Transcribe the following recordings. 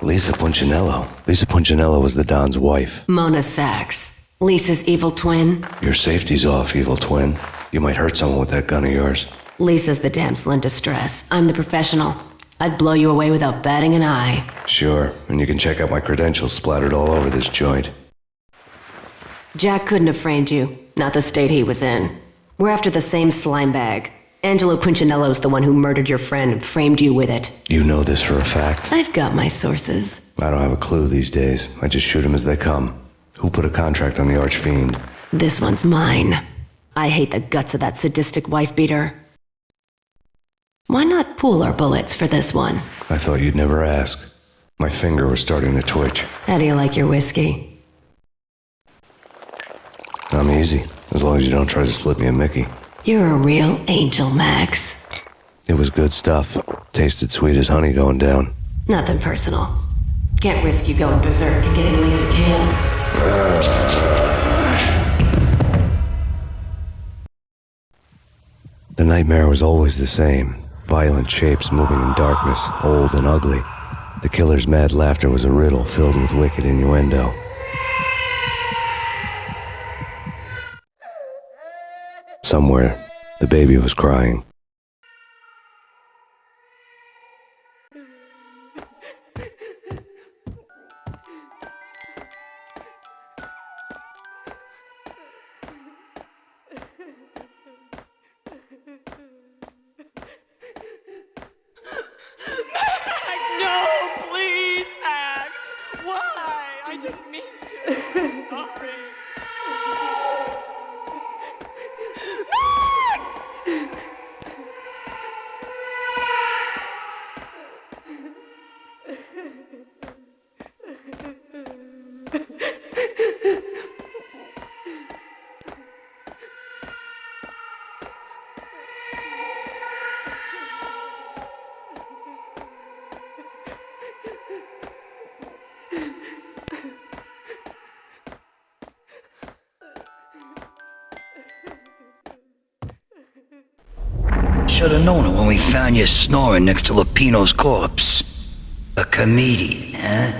Lisa Punchinello. Lisa Punchinello was the Don's wife. Mona Sachs. Lisa's evil twin. Your safety's off, evil twin. You might hurt someone with that gun of yours. Lisa's the damsel in distress. I'm the professional. I'd blow you away without batting an eye. Sure, and you can check out my credentials splattered all over this joint. Jack couldn't have framed you. Not the state he was in. We're after the same slime bag. Angelo Punchinello's the one who murdered your friend and framed you with it. You know this for a fact. I've got my sources. I don't have a clue these days. I just shoot them as they come. Who put a contract on the archfiend? This one's mine. I hate the guts of that sadistic wife-beater. Why not pool our bullets for this one? I thought you'd never ask. My finger was starting to twitch. How do you like your whiskey? I'm easy, as long as you don't try to slip me a Mickey. You're a real angel, Max. It was good stuff. Tasted sweet as honey going down. Nothing personal. Can't risk you going berserk and getting Lisa killed. The nightmare was always the same. Violent shapes moving in darkness, old and ugly. The killer's mad laughter was a riddle filled with wicked innuendo. Somewhere, the baby was crying. Should've known it when we found you snoring next to Lupino's corpse. A comedian, huh?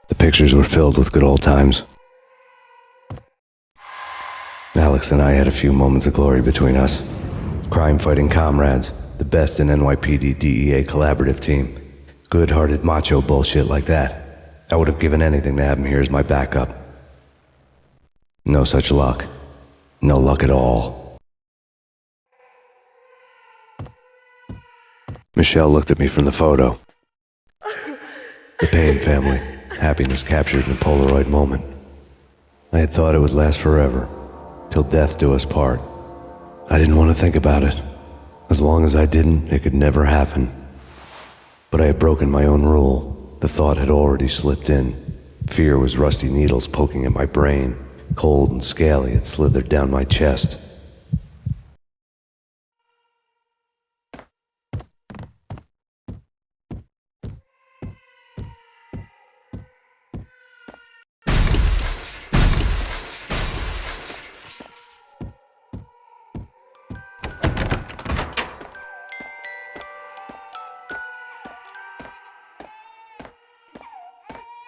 The pictures were filled with good old times. Alex and I had a few moments of glory between us. Crime-fighting comrades, the best in NYPD DEA collaborative team. Good-hearted macho bullshit like that. I would have given anything to have him here as my backup. No such luck. No luck at all. Michelle looked at me from the photo. The Payne family. Happiness captured in a Polaroid moment. I had thought it would last forever, till death do us part. I didn't want to think about it. As long as I didn't, it could never happen. But I had broken my own rule. The thought had already slipped in. Fear was rusty needles poking at my brain. Cold and scaly, it slithered down my chest.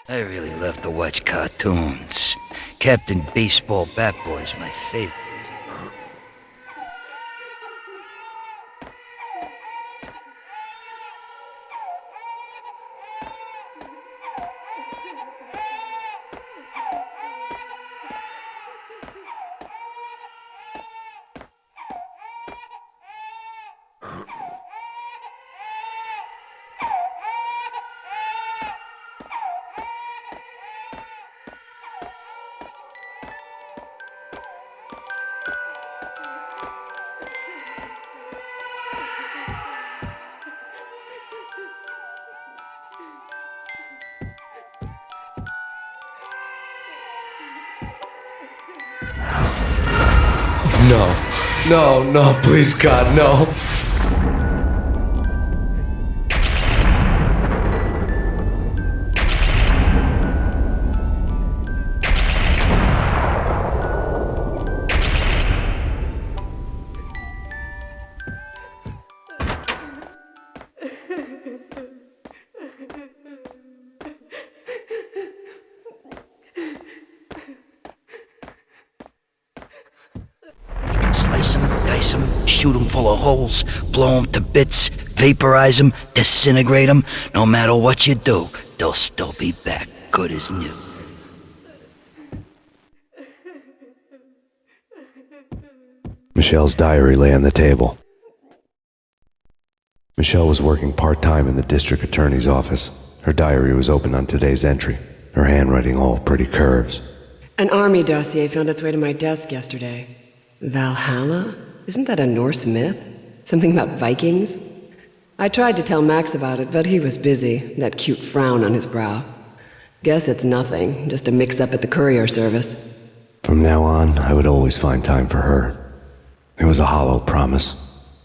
I really love to watch cartoons. Captain Baseball Bat Boy's my favorite. No, please God, no. shoot them full of holes, blow them to bits, vaporize them, disintegrate them. No matter what you do, they'll still be back good as new. Michelle's diary lay on the table. Michelle was working part-time in the district attorney's office. Her diary was open on today's entry, her handwriting all pretty curves. An army dossier found its way to my desk yesterday. Valhalla? Isn't that a Norse myth? Something about Vikings? I tried to tell Max about it, but he was busy, that cute frown on his brow. Guess it's nothing, just a mix-up at the courier service. From now on, I would always find time for her. It was a hollow promise.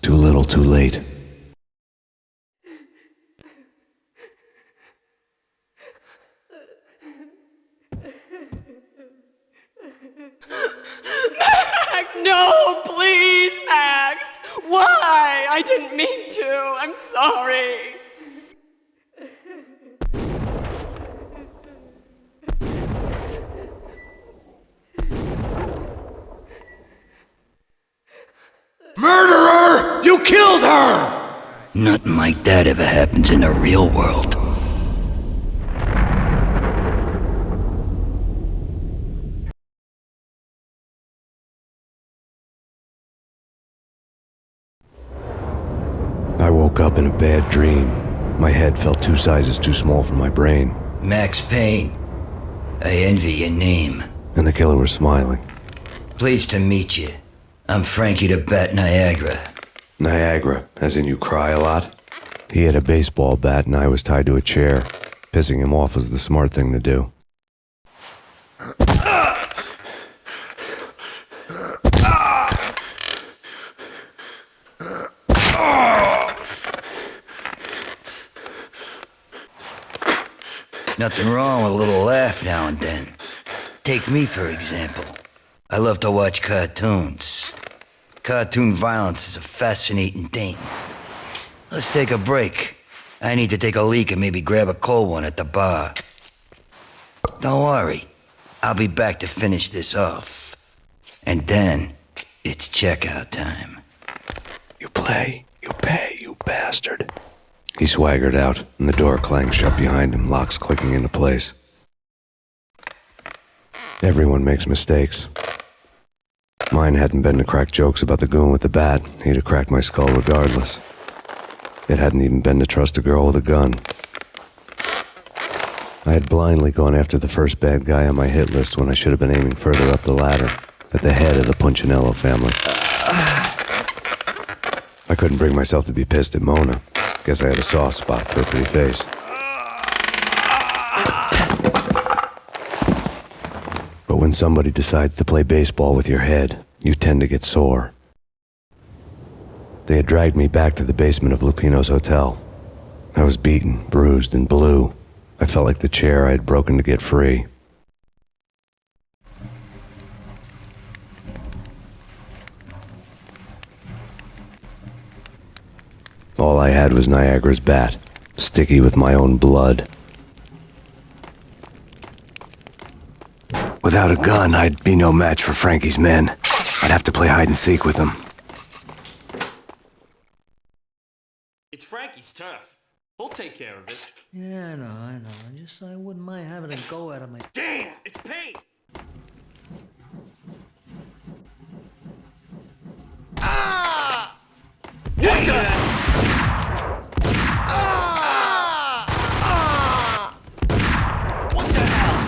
Too little, too late. Max, no, please, Max! Why? I didn't mean to. I'm sorry. Murderer! You killed her! Nothing like that ever happens in the real world. I woke up in a bad dream. My head felt 2 sizes too small for my brain. Max Payne. I envy your name. And the killer was smiling. Pleased to meet you. I'm Frankie the Bat Niagara. Niagara, as in you cry a lot? He had a baseball bat and I was tied to a chair. Pissing him off was the smart thing to do. Nothing wrong with a little laugh now and then. Take me, for example. I love to watch cartoons. Cartoon violence is a fascinating thing. Let's take a break. I need to take a leak and maybe grab a cold one at the bar. Don't worry. I'll be back to finish this off. And then, it's checkout time. You play, you pay, you bastard. He swaggered out, and the door clanged shut behind him, locks clicking into place. Everyone makes mistakes. Mine hadn't been to crack jokes about the goon with the bat. He'd have cracked my skull regardless. It hadn't even been to trust a girl with a gun. I had blindly gone after the first bad guy on my hit list when I should have been aiming further up the ladder, at the head of the Punchinello family. I couldn't bring myself to be pissed at Mona. Guess I had a soft spot for a pretty face. But when somebody decides to play baseball with your head, you tend to get sore. They had dragged me back to the basement of Lupino's hotel. I was beaten, bruised, and blue. I felt like the chair I had broken to get free. All I had was Niagara's bat, sticky with my own blood. Without a gun, I'd be no match for Frankie's men. I'd have to play hide and seek with them. It's Frankie's turf. He'll take care of it. Yeah, I know. I wouldn't mind having a go at him. Damn! It's Payne! Ah! What the? What the hell?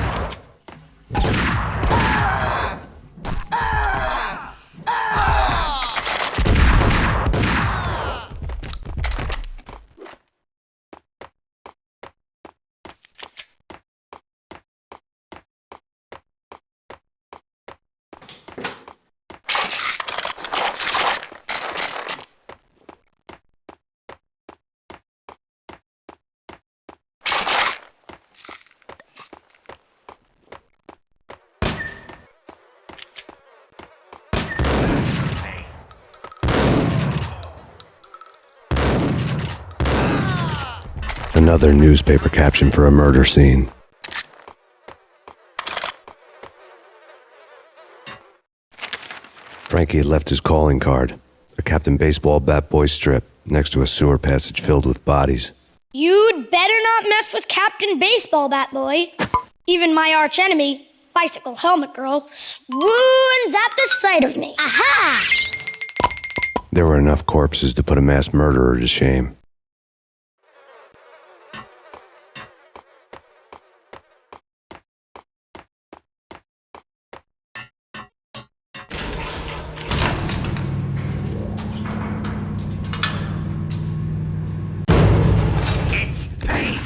Another newspaper caption for a murder scene. Frankie had left his calling card. a Captain Baseball bat boy strip next to a sewer passage filled with bodies. You'd better not mess with Captain Baseball Bat Boy. Even my archenemy, Bicycle Helmet Girl, swoons at the sight of me. Aha! There were enough corpses to put a mass murderer to shame. It's Payne!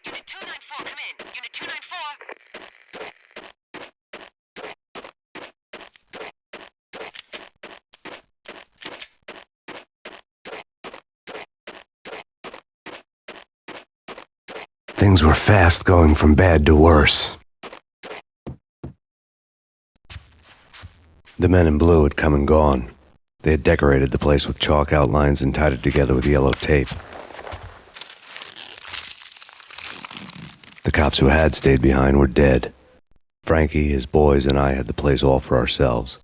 Unit 294, come in. Unit 294. Things were fast going from bad to worse. The men in blue had come and gone. They had decorated the place with chalk outlines and tied it together with yellow tape. The cops who had stayed behind were dead. Frankie, his boys, and I had the place all for ourselves.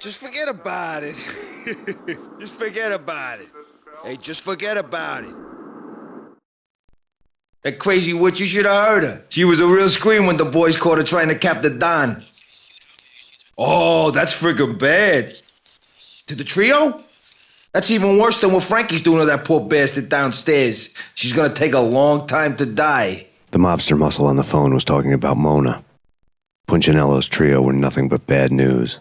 Just forget about it. Just forget about it. Hey, just forget about it. That crazy witch, you should have heard her. She was a real scream when the boys caught her trying to cap the Don. Oh, that's friggin' bad. To the trio? That's even worse than what Frankie's doing to that poor bastard downstairs. She's gonna take a long time to die. The mobster muscle on the phone was talking about Mona. Punchinello's trio were nothing but bad news.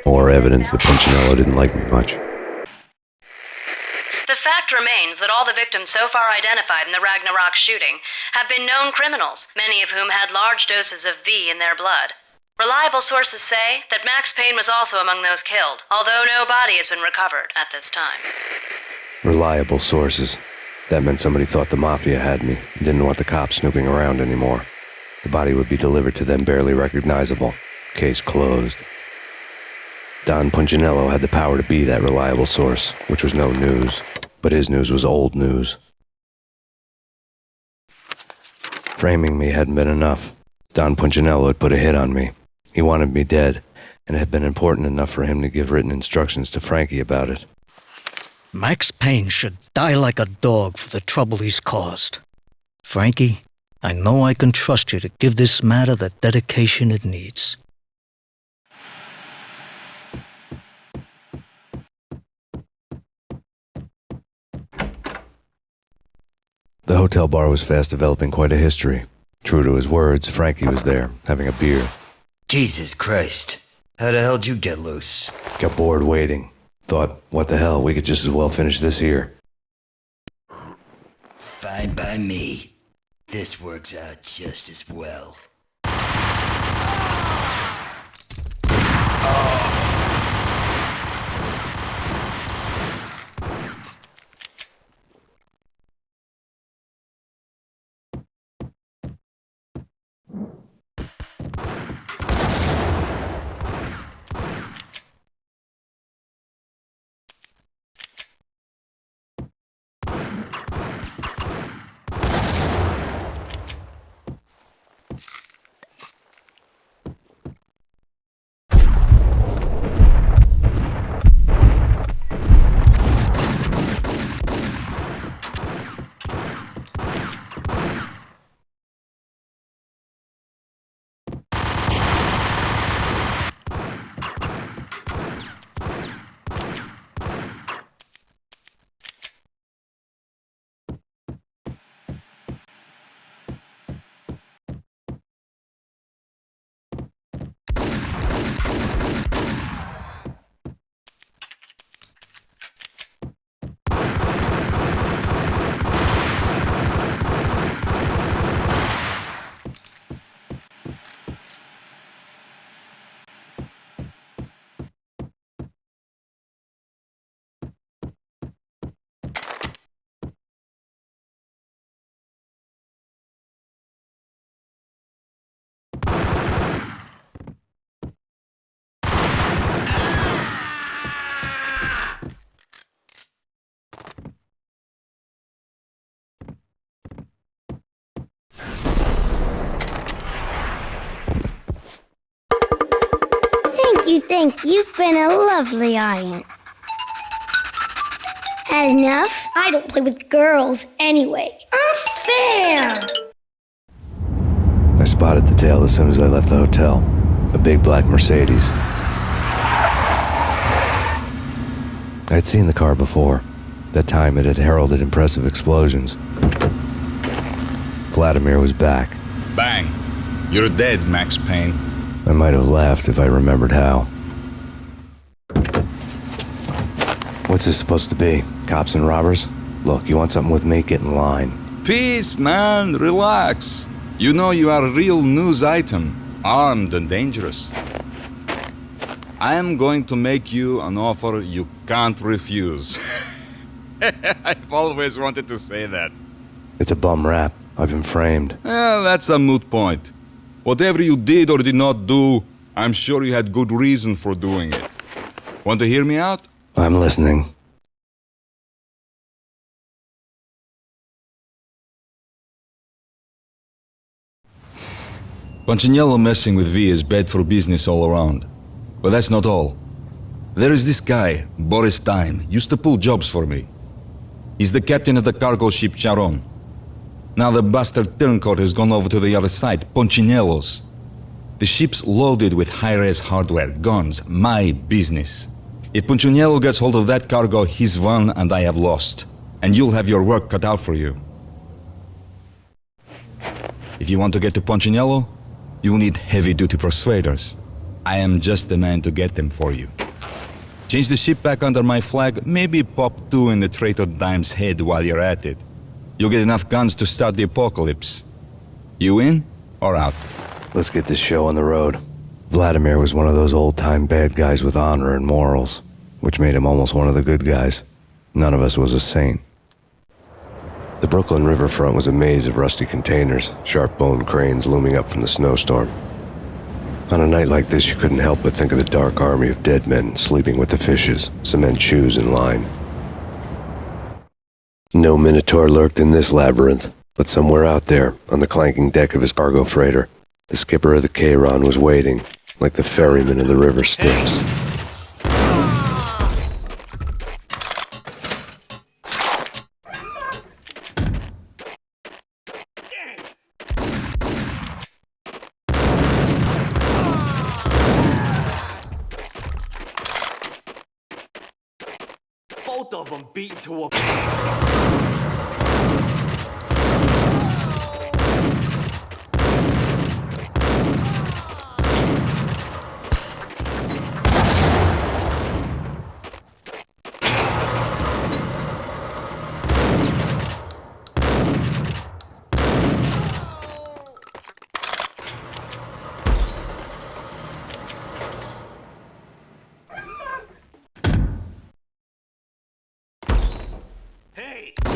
More evidence that Punchinello didn't like me much. The fact remains that all the victims so far identified in the Ragnarok shooting have been known criminals, many of whom had large doses of V in their blood. Reliable sources say that Max Payne was also among those killed, although no body has been recovered at this time. Reliable sources. That meant somebody thought the Mafia had me, and didn't want the cops snooping around anymore. The body would be delivered to them barely recognizable. Case closed. Don Punchinello had the power to be that reliable source, which was no news. But his news was old news. Framing me hadn't been enough. Don Punchinello had put a hit on me. He wanted me dead, and it had been important enough for him to give written instructions to Frankie about it. Max Payne should die like a dog for the trouble he's caused. Frankie, I know I can trust you to give this matter the dedication it needs. The hotel bar was fast developing quite a history. True to his words, Frankie was there, having a beer. Jesus Christ. How the hell did you get loose? Got bored waiting. Thought, what the hell, we could just as well finish this here. Fine by me. This works out just as well. Thank you. You've been a lovely aunt. Had enough? I don't play with girls anyway. Unfair! I spotted the tail as soon as I left the hotel. A big black Mercedes. I'd seen the car before. That time it had heralded impressive explosions. Vladimir was back. Bang. You're dead, Max Payne. I might have laughed if I remembered how. What's this supposed to be? Cops and robbers? Look, you want something with me? Get in line. Peace, man. Relax. You know you are a real news item. Armed and dangerous. I am going to make you an offer you can't refuse. I've always wanted to say that. It's a bum rap. I've been framed. That's a moot point. Whatever you did or did not do, I'm sure you had good reason for doing it. Want to hear me out? I'm listening. Punchinello messing with V is bad for business all around. But that's not all. There is this guy, Boris Time, used to pull jobs for me. He's the captain of the cargo ship Charon. Now the bastard turncoat has gone over to the other side, Punchinello's. The ship's loaded with high-res hardware, guns, my business. If Punchinello gets hold of that cargo, he's won and I have lost. And you'll have your work cut out for you. If you want to get to Punchinello, you will need heavy-duty persuaders. I am just the man to get them for you. Change the ship back under my flag, maybe pop 2 in the traitor Dime's head while you're at it. You'll get enough guns to start the apocalypse. You in or out? Let's get this show on the road. Vladimir was one of those old-time bad guys with honor and morals, which made him almost one of the good guys. None of us was a saint. The Brooklyn riverfront was a maze of rusty containers, sharp-boned cranes looming up from the snowstorm. On a night like this, you couldn't help but think of the dark army of dead men sleeping with the fishes, cement shoes in line. No Minotaur lurked in this labyrinth, but somewhere out there, on the clanking deck of his cargo freighter, the skipper of the Chiron was waiting, like the ferryman of the river Styx. Both of them beaten to a... Hey!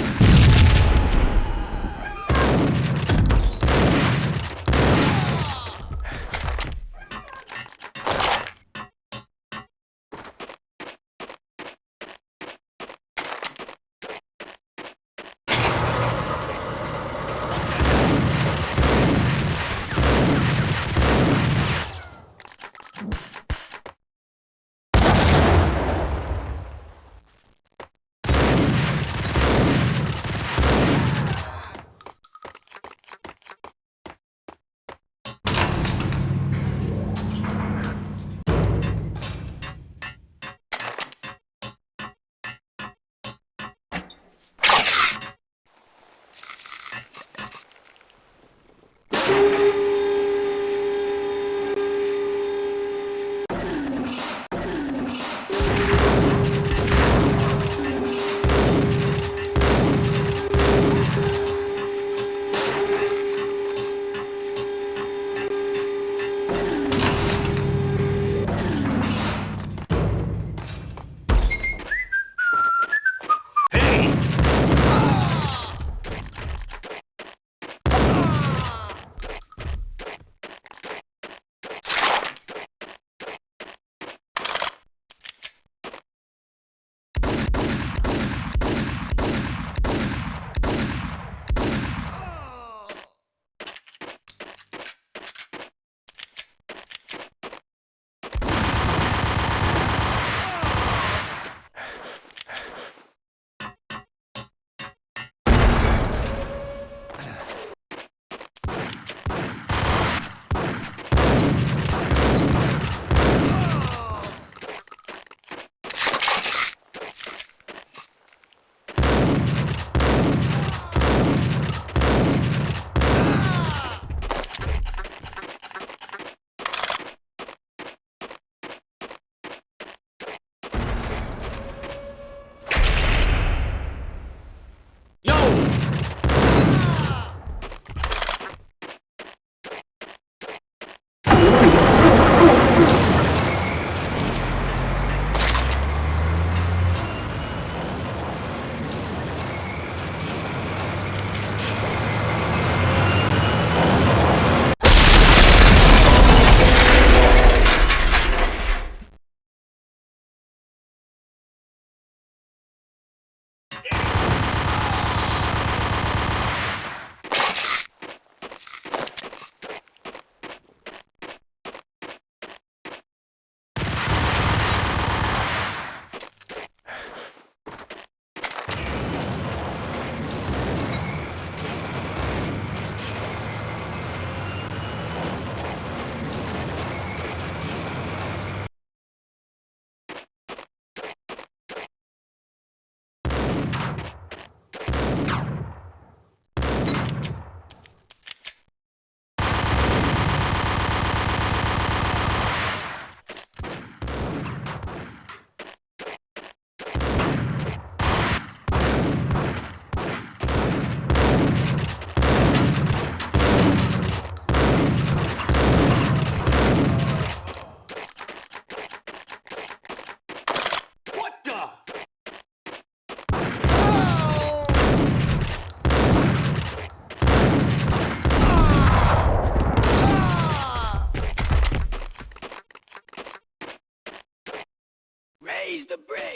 Raise the bridge!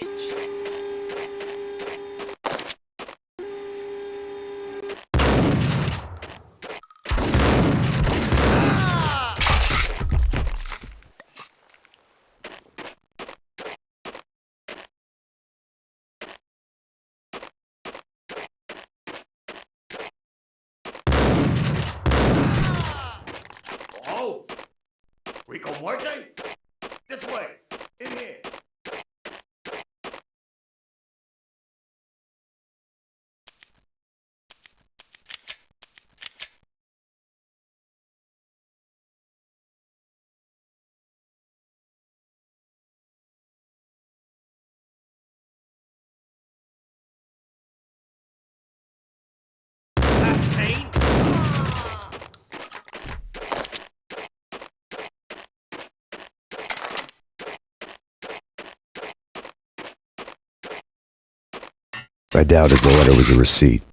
Oh! Rico Muerte? This way! In here! Payne? I doubted the letter was a receipt.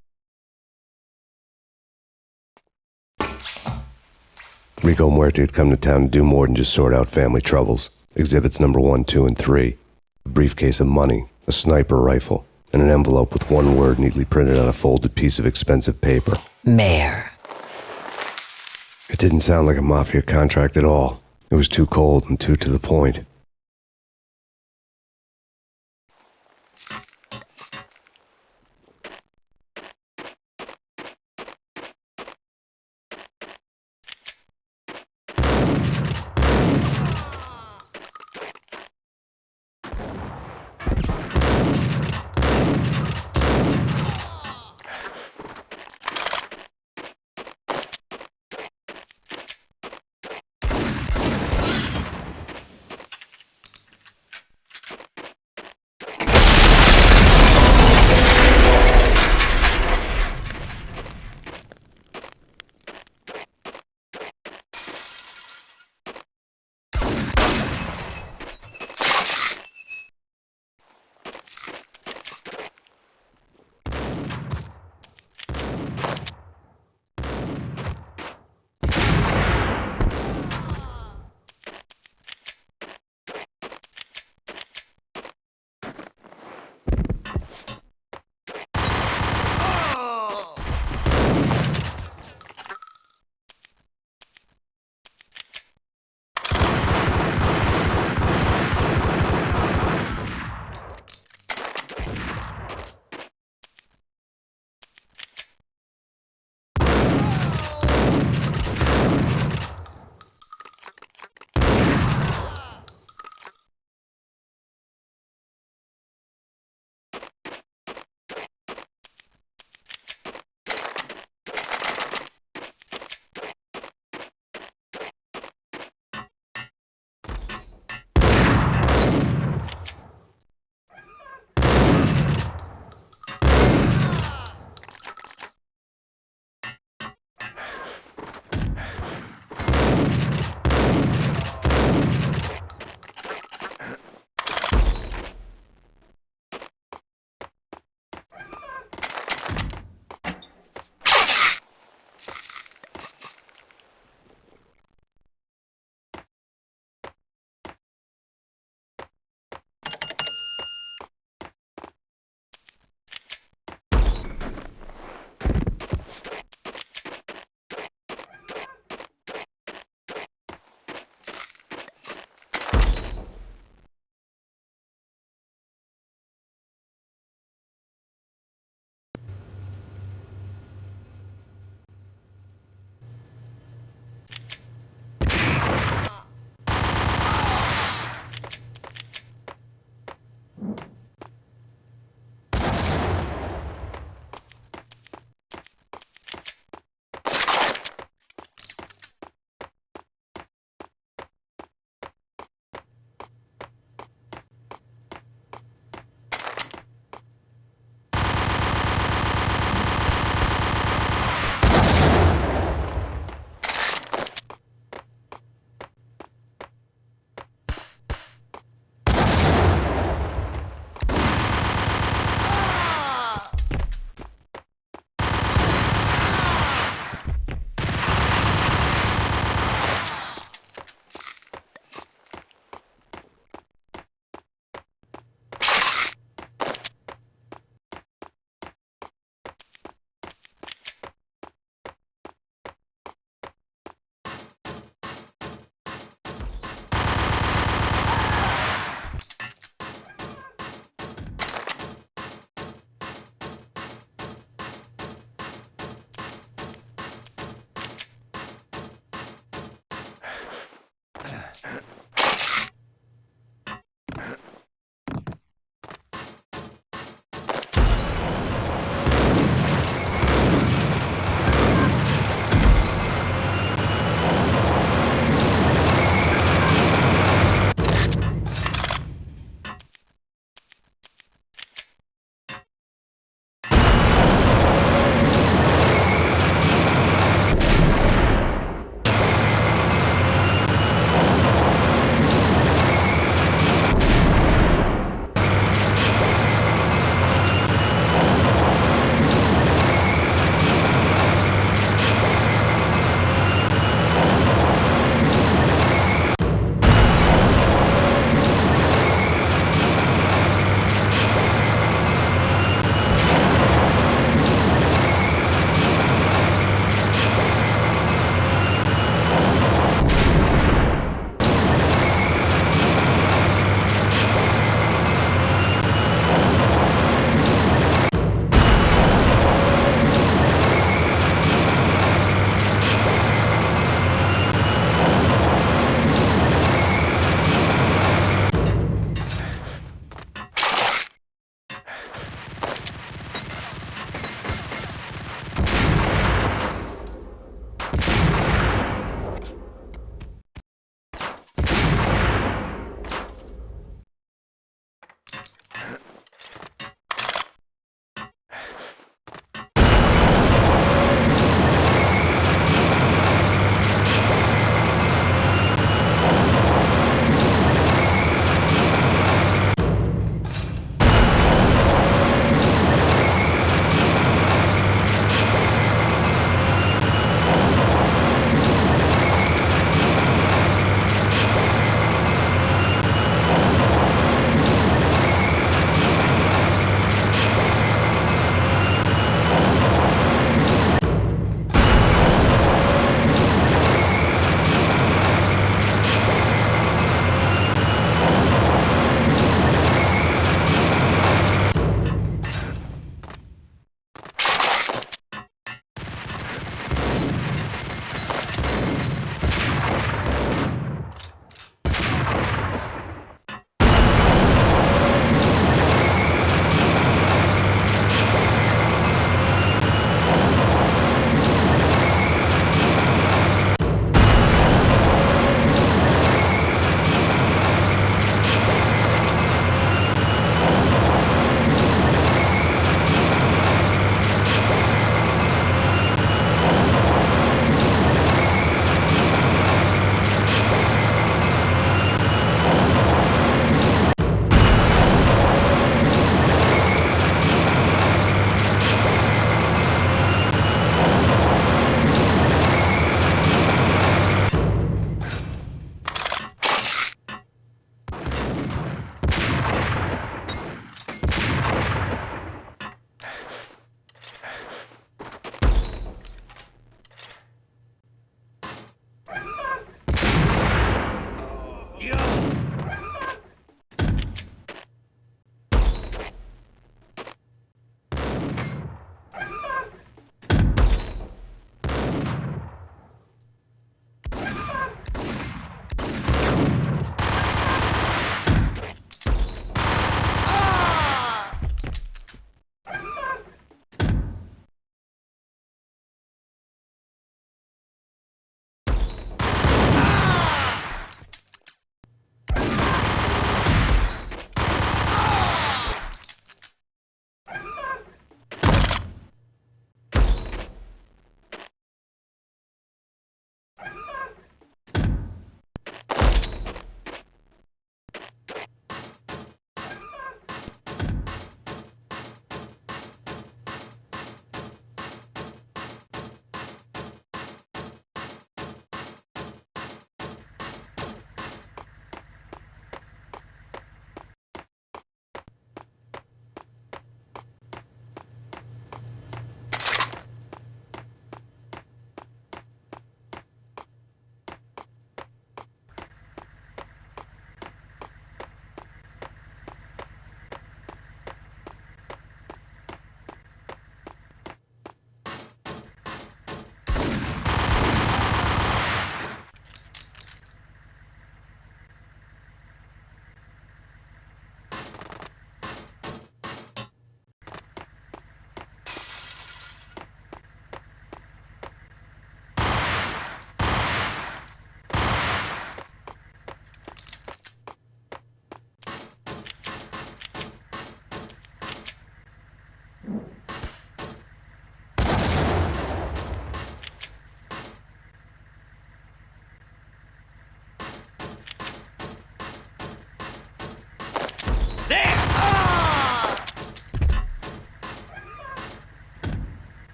Rico Muerte had come to town to do more than just sort out family troubles. Exhibits number 1, 2, and 3. A briefcase of money, a sniper rifle, and an envelope with one word neatly printed on a folded piece of expensive paper. Mayor. It didn't sound like a mafia contract at all. It was too cold and too to the point.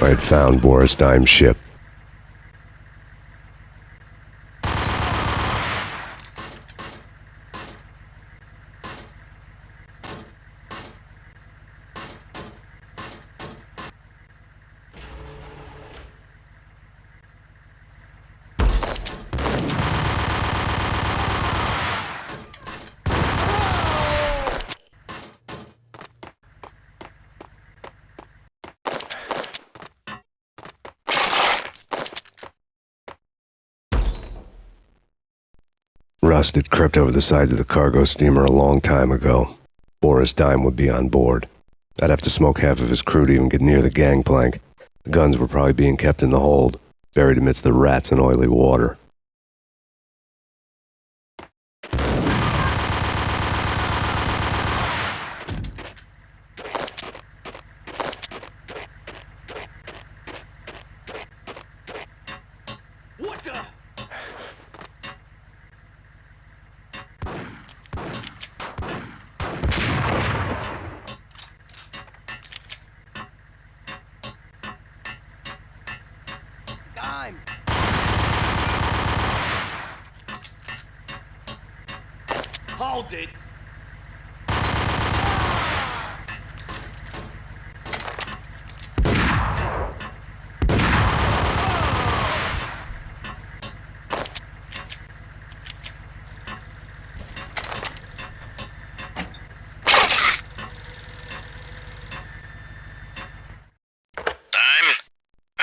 I had found Boris Dime's ship. Rust had crept over the sides of the cargo steamer a long time ago. Boris Dime would be on board. I'd have to smoke half of his crew to even get near the gangplank. The guns were probably being kept in the hold, buried amidst the rats and oily water. What the? Dime! Hold it!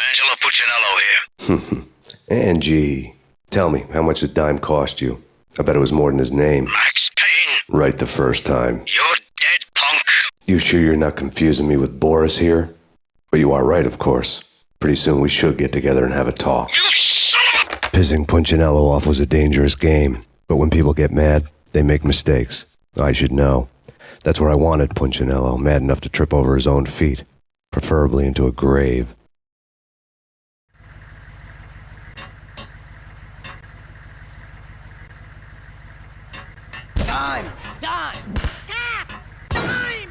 Angelo Puccinello here. Angie, tell me, how much did Dime cost you? I bet it was more than his name. Max Payne. Right the first time. You're dead, punk. You sure you're not confusing me with Boris here? But you are right, of course. Pretty soon we should get together and have a talk. You son of a... Pissing Punchinello off was a dangerous game, but when people get mad, they make mistakes. I should know. That's where I wanted Punchinello, mad enough to trip over his own feet, preferably into a grave. Dime! Dime! Dime!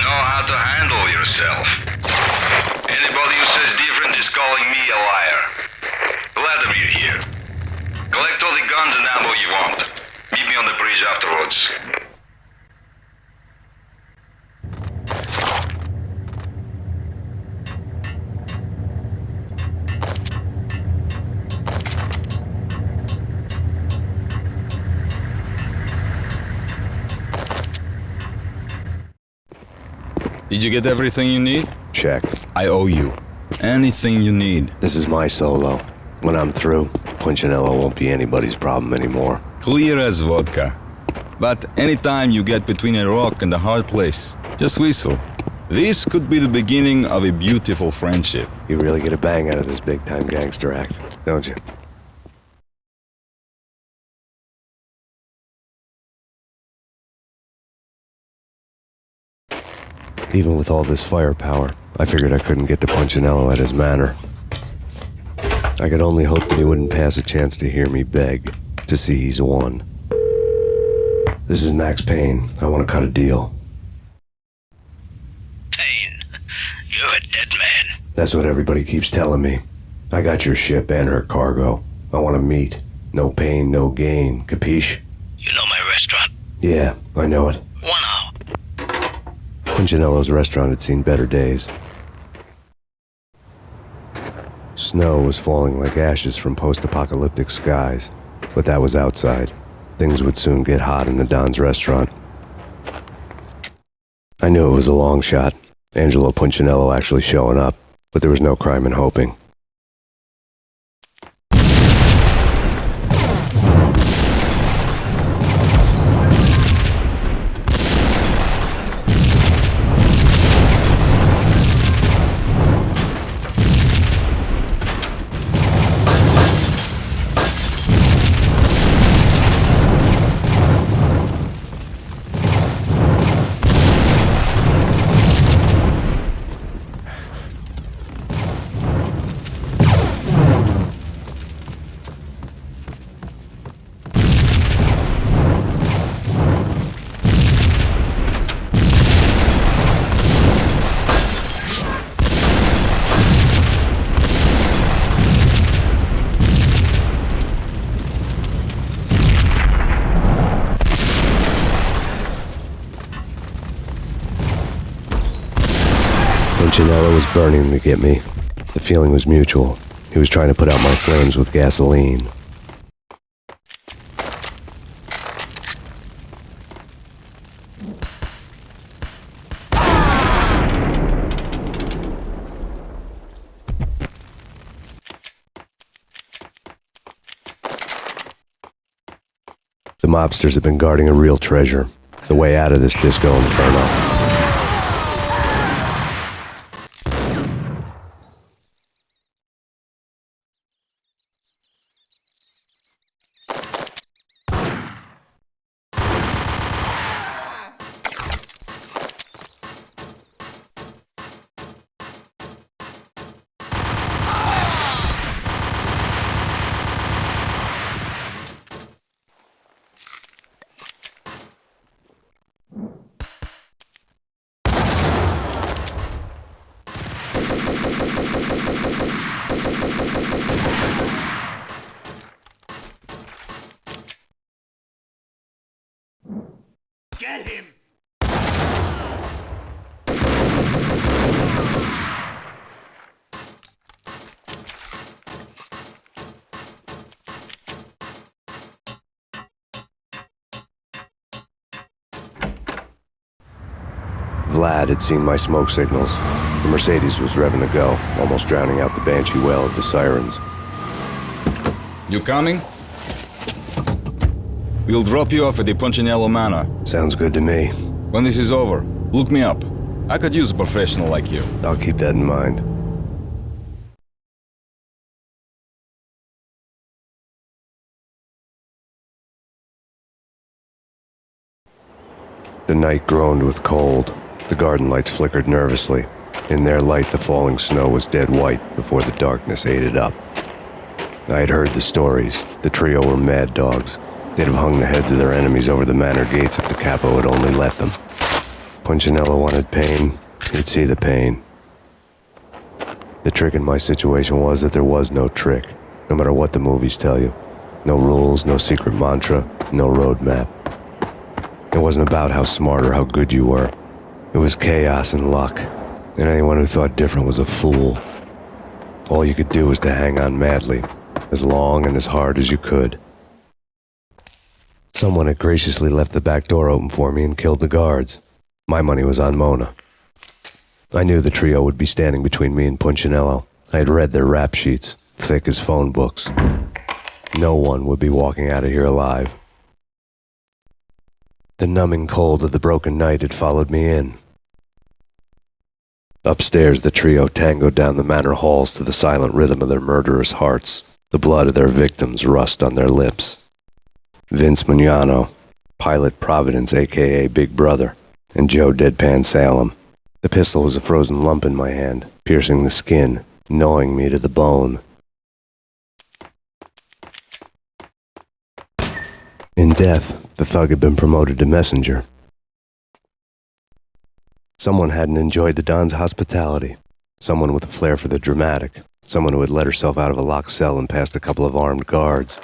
know how to handle yourself. Anybody who says different is calling me a liar. Glad that you're here. Collect all the guns and ammo you want. Meet me on the bridge afterwards. Did you get everything you need? Check. I owe you. Anything you need. This is my solo. When I'm through, Punchinello won't be anybody's problem anymore. Clear as vodka. But anytime you get between a rock and a hard place, just whistle. This could be the beginning of a beautiful friendship. You really get a bang out of this big-time gangster act, don't you? Even with all this firepower, I figured I couldn't get to Punchinello at his manor. I could only hope that he wouldn't pass a chance to hear me beg, to see he's won. This is Max Payne. I want to cut a deal. Payne, you're a dead man. That's what everybody keeps telling me. I got your ship and her cargo. I want to meet. No pain, no gain. Capiche? You know my restaurant? Yeah, I know it. 1 hour. Punchinello's restaurant had seen better days. Snow was falling like ashes from post-apocalyptic skies, but that was outside. Things would soon get hot in the Don's restaurant. I knew it was a long shot, Angelo Punchinello actually showing up, but there was no crime in hoping. Punchinello was burning to get me. The feeling was mutual. He was trying to put out my flames with gasoline. The mobsters have been guarding a real treasure. The way out of this disco inferno. Get him! Vlad had seen my smoke signals. The Mercedes was revving to go, almost drowning out the banshee wail of the sirens. You coming? We'll drop you off at the Punchinello Manor. Sounds good to me. When this is over, look me up. I could use a professional like you. I'll keep that in mind. The night groaned with cold. The garden lights flickered nervously. In their light, the falling snow was dead white before the darkness ate it up. I had heard the stories. The trio were mad dogs. They'd have hung the heads of their enemies over the manor gates if the capo had only let them. Punchinello wanted Payne, he'd see the pain. The trick in my situation was that there was no trick, no matter what the movies tell you. No rules, no secret mantra, no roadmap. It wasn't about how smart or how good you were. It was chaos and luck, and anyone who thought different was a fool. All you could do was to hang on madly, as long and as hard as you could. Someone had graciously left the back door open for me and killed the guards. My money was on Mona. I knew the trio would be standing between me and Punchinello. I had read their rap sheets, thick as phone books. No one would be walking out of here alive. The numbing cold of the broken night had followed me in. Upstairs, the trio tangoed down the manor halls to the silent rhythm of their murderous hearts. The blood of their victims rust on their lips. Vince Mignano, Pilot Providence, a.k.a. Big Brother, and Joe Deadpan Salem. The pistol was a frozen lump in my hand, piercing the skin, gnawing me to the bone. In death, the thug had been promoted to messenger. Someone hadn't enjoyed the Don's hospitality. Someone with a flair for the dramatic. Someone who had let herself out of a locked cell and past a couple of armed guards.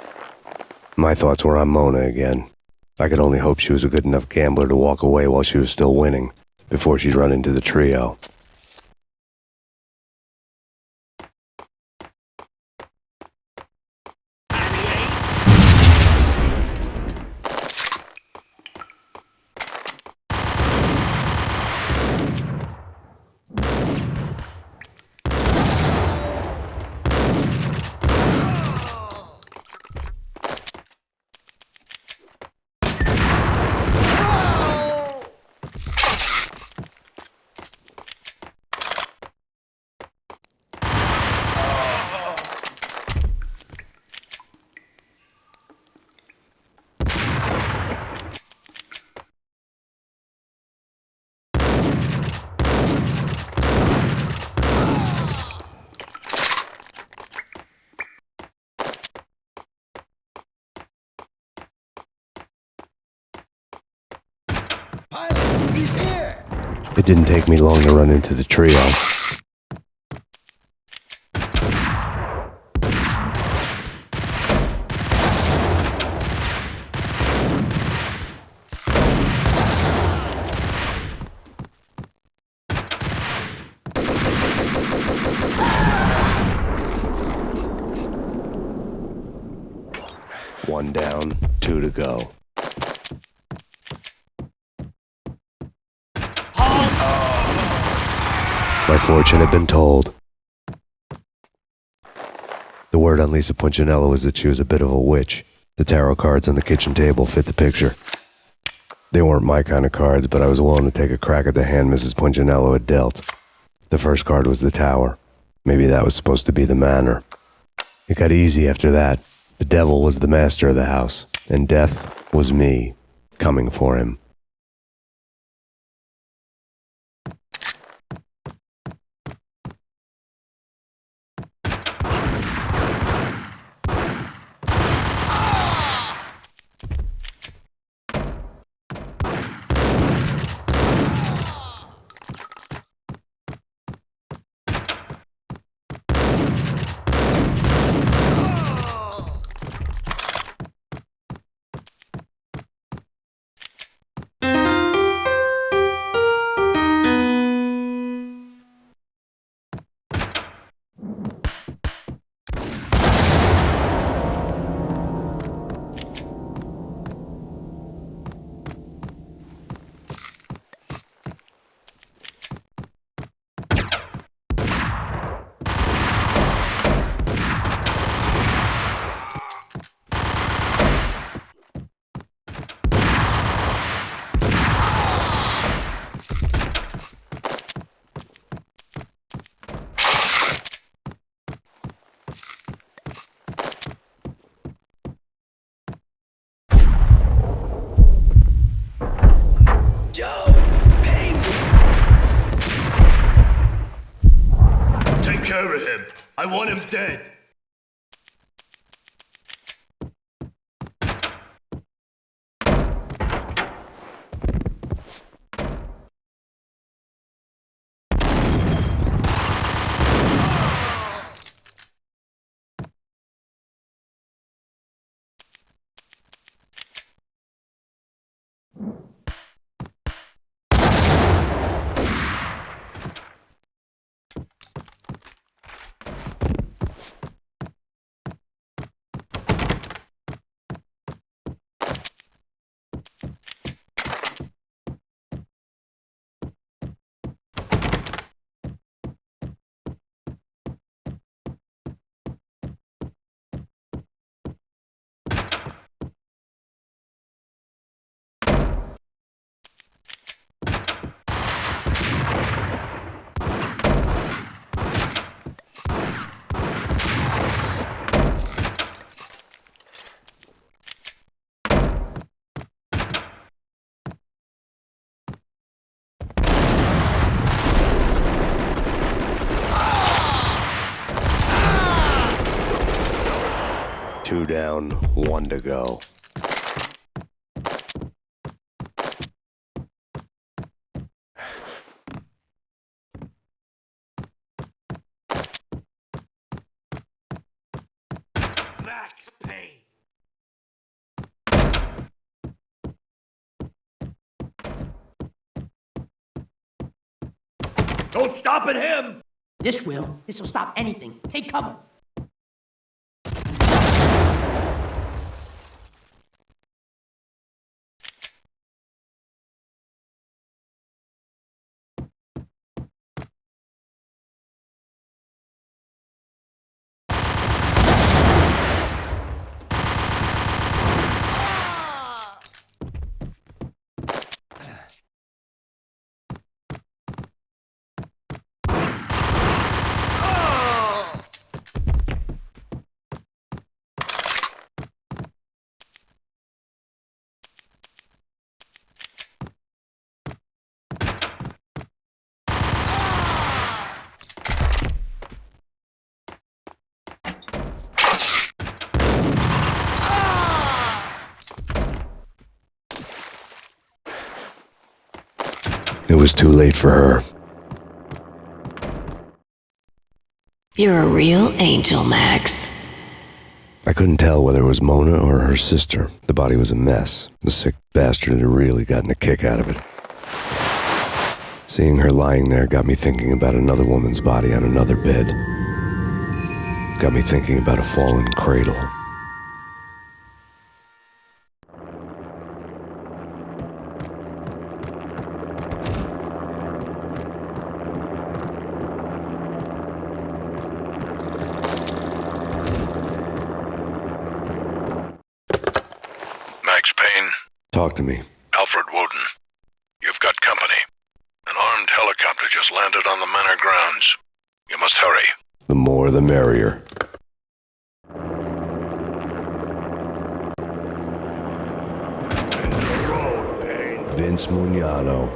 My thoughts were on Mona again. I could only hope she was a good enough gambler to walk away while she was still winning, before she'd run into the trio. It didn't take me long to run into the trio. One down, two to go. My fortune had been told. The word on Lisa Punchinello was that she was a bit of a witch. The tarot cards on the kitchen table fit the picture. They weren't my kind of cards, but I was willing to take a crack at the hand Mrs. Punchinello had dealt. The first card was the tower. Maybe that was supposed to be the manor. It got easy after that. The devil was the master of the house, and death was me, coming for him. Take care of him. I want him dead. 2 down, 1 to go. Max Payne. Don't stop at him! This will. This will stop anything. Take cover. It was too late for her. You're a real angel, Max. I couldn't tell whether it was Mona or her sister. The body was a mess. The sick bastard had really gotten a kick out of it. Seeing her lying there got me thinking about another woman's body on another bed. Got me thinking about a fallen cradle. Max Payne, Talk to me. Alfred Woden. You've got company. An armed helicopter just landed on the manor grounds. You must hurry. The more the merrier. Vince Mugnano.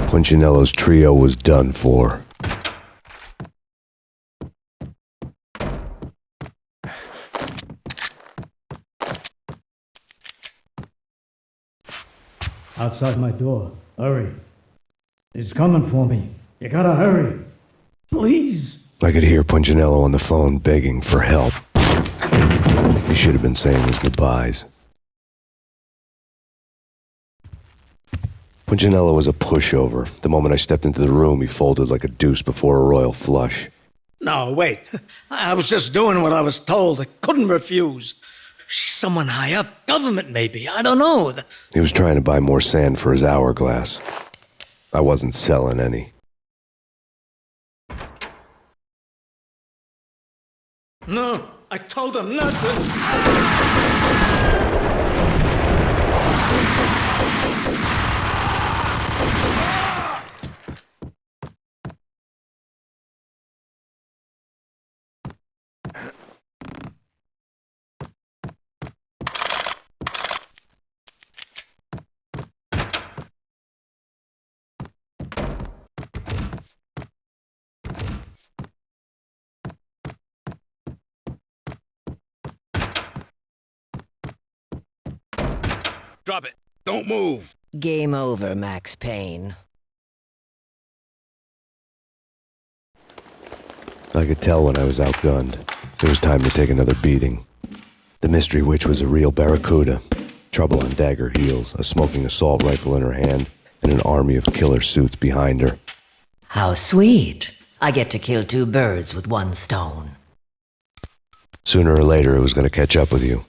Punchinello's trio was done for. Outside my door. Hurry. He's coming for me. You gotta hurry. Please. I could hear Punchinello on the phone begging for help. He should have been saying his goodbyes. Punchinello was a pushover. The moment I stepped into the room, he folded like a deuce before a royal flush. No, wait. I was just doing what I was told. I couldn't refuse. She's someone high up. Government, maybe. I don't know. He was trying to buy more sand for his hourglass. I wasn't selling any. No, I told him nothing. Drop it. Don't move. Game over, Max Payne. I could tell when I was outgunned. It was time to take another beating. The mystery witch was a real barracuda. Trouble on dagger heels, a smoking assault rifle in her hand, and an army of killer suits behind her. How sweet. I get to kill two birds with one stone. Sooner or later, it was going to catch up with you.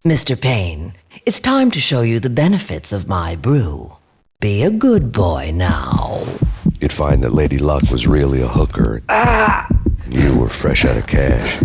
Mr. Payne, it's time to show you the benefits of my brew. Be a good boy now. You'd find that Lady Luck was really a hooker. You were fresh out of cash.